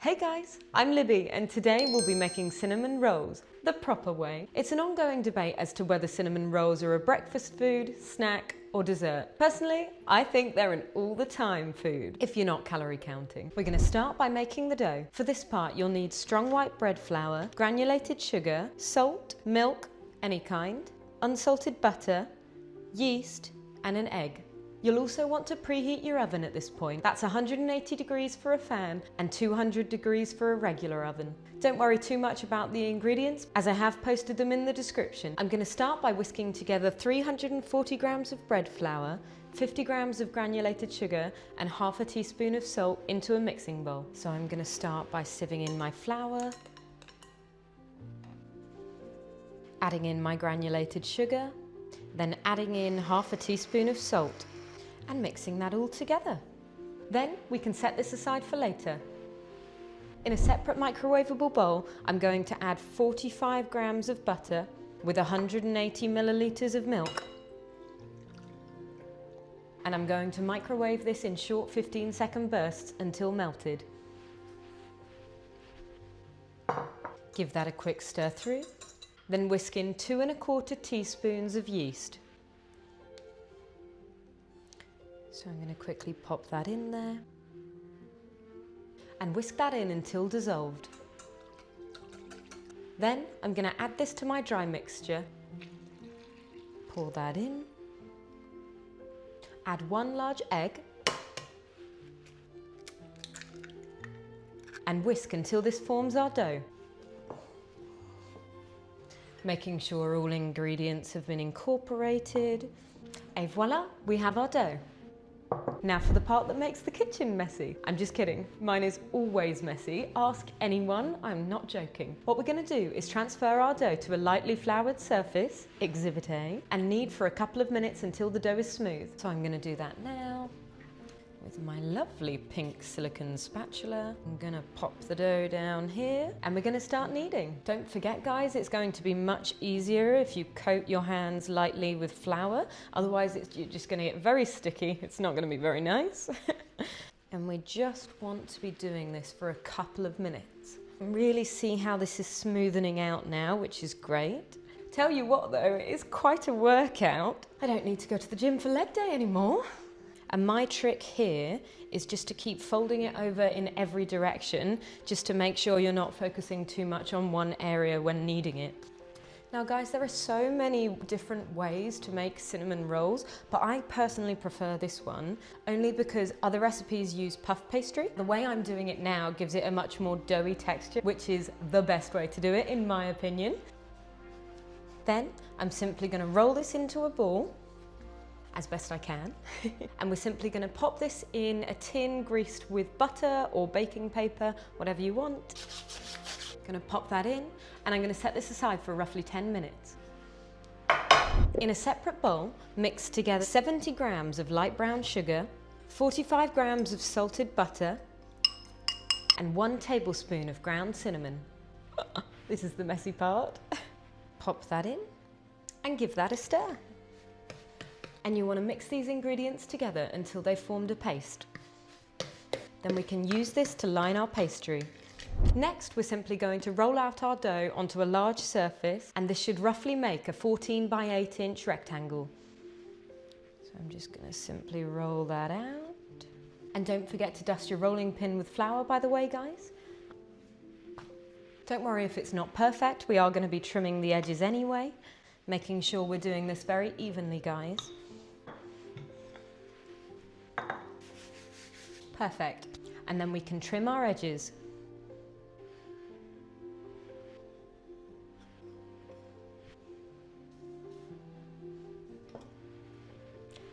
Hey guys, I'm Libby and today we'll be making cinnamon rolls the proper way. It's an ongoing debate as to whether cinnamon rolls are a breakfast food, snack or dessert. Personally, I think they're an all the time food, if you're not calorie counting. We're going to start by making the dough. For this part you'll need strong white bread flour, granulated sugar, salt, milk, any kind, unsalted butter, yeast and an egg. You'll also want to preheat your oven at this point. That's 180 degrees for a fan and 200 degrees for a regular oven. Don't worry too much about the ingredients as I have posted them in the description. I'm going to start by whisking together 340 grams of bread flour, 50 grams of granulated sugar and half a teaspoon of salt into a mixing bowl. So I'm going to start by sieving in my flour, adding in my granulated sugar, then adding in half a teaspoon of salt and mixing that all together. Then we can set this aside for later. In a separate microwavable bowl, I'm going to add 45 grams of butter with 180 milliliters of milk. And I'm going to microwave this in short 15-second bursts until melted. Give that a quick stir through, then whisk in 2 1/4 teaspoons of yeast. So I'm going to quickly pop that in there and whisk that in until dissolved. Then I'm going to add this to my dry mixture, pour that in, add 1 large egg and whisk until this forms our dough. Making sure all ingredients have been incorporated, et voila, we have our dough. Now for the part that makes the kitchen messy. I'm just kidding, mine is always messy. Ask anyone, I'm not joking. What we're going to do is transfer our dough to a lightly floured surface, Exhibit A, and knead for a couple of minutes until the dough is smooth. So I'm going to do that now with my lovely pink silicone spatula. I'm going to pop the dough down here and we're going to start kneading. Don't forget guys, it's going to be much easier if you coat your hands lightly with flour, otherwise you're just going to get very sticky. It's not going to be very nice. And we just want to be doing this for a couple of minutes. Really see how this is smoothening out now, which is great. Tell you what though, it is quite a workout. I don't need to go to the gym for leg day anymore. And my trick here is just to keep folding it over in every direction, just to make sure you're not focusing too much on one area when kneading it. Now guys, there are so many different ways to make cinnamon rolls, but I personally prefer this one, only because other recipes use puff pastry. The way I'm doing it now gives it a much more doughy texture, which is the best way to do it in my opinion. Then I'm simply going to roll this into a ball, as best I can. And we're simply going to pop this in a tin greased with butter or baking paper, whatever you want. Going to pop that in and I'm going to set this aside for roughly 10 minutes. In a separate bowl, mix together 70 grams of light brown sugar, 45 grams of salted butter and 1 tablespoon of ground cinnamon. This is the messy part. Pop that in and give that a stir. And you want to mix these ingredients together until they've formed a paste. Then we can use this to line our pastry. Next, we're simply going to roll out our dough onto a large surface, and this should roughly make a 14 by 8 inch rectangle. So I'm just going to simply roll that out. And don't forget to dust your rolling pin with flour, by the way, guys. Don't worry if it's not perfect, we are going to be trimming the edges anyway, making sure we're doing this very evenly, guys. Perfect. And then we can trim our edges.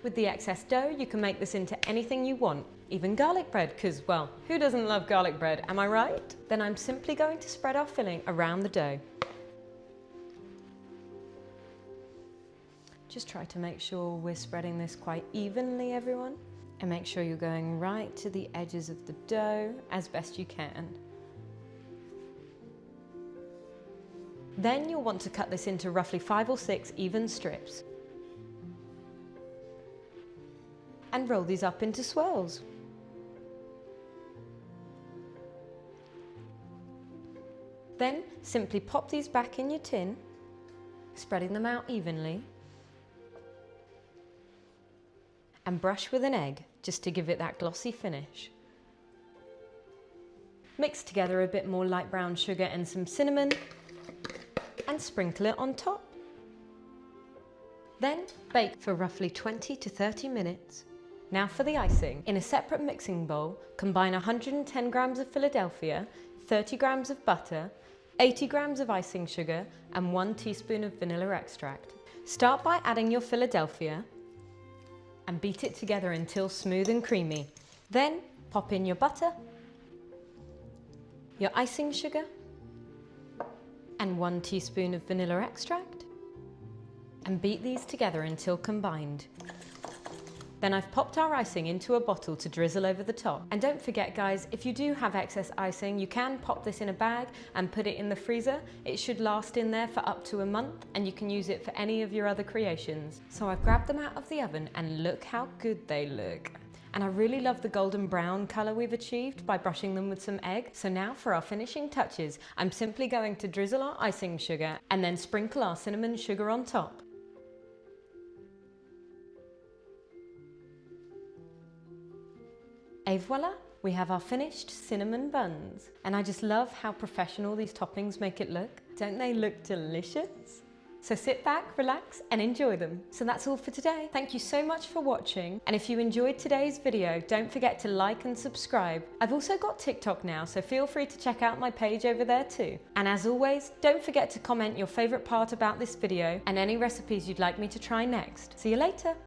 With the excess dough, you can make this into anything you want, even garlic bread, because, well, who doesn't love garlic bread, am I right? Then I'm simply going to spread our filling around the dough. Just try to make sure we're spreading this quite evenly, everyone. And make sure you're going right to the edges of the dough as best you can. Then you'll want to cut this into roughly 5 or 6 even strips. And roll these up into swirls. Then simply pop these back in your tin, spreading them out evenly, and brush with an egg just to give it that glossy finish. Mix together a bit more light brown sugar and some cinnamon and sprinkle it on top. Then bake for roughly 20 to 30 minutes. Now for the icing. In a separate mixing bowl, combine 110 grams of Philadelphia, 30 grams of butter, 80 grams of icing sugar and 1 teaspoon of vanilla extract. Start by adding your Philadelphia and beat it together until smooth and creamy. Then pop in your butter, your icing sugar and 1 teaspoon of vanilla extract and beat these together until combined. Then I've popped our icing into a bottle to drizzle over the top. And don't forget guys, if you do have excess icing, you can pop this in a bag and put it in the freezer. It should last in there for up to a month and you can use it for any of your other creations. So I've grabbed them out of the oven and look how good they look. And I really love the golden brown colour we've achieved by brushing them with some egg. So now for our finishing touches, I'm simply going to drizzle our icing sugar and then sprinkle our cinnamon sugar on top. Et voila, we have our finished cinnamon buns. And I just love how professional these toppings make it look. Don't they look delicious? So sit back, relax and enjoy them. So that's all for today. Thank you so much for watching. And if you enjoyed today's video, don't forget to like and subscribe. I've also got TikTok now, so feel free to check out my page over there too. And as always, don't forget to comment your favorite part about this video and any recipes you'd like me to try next. See you later.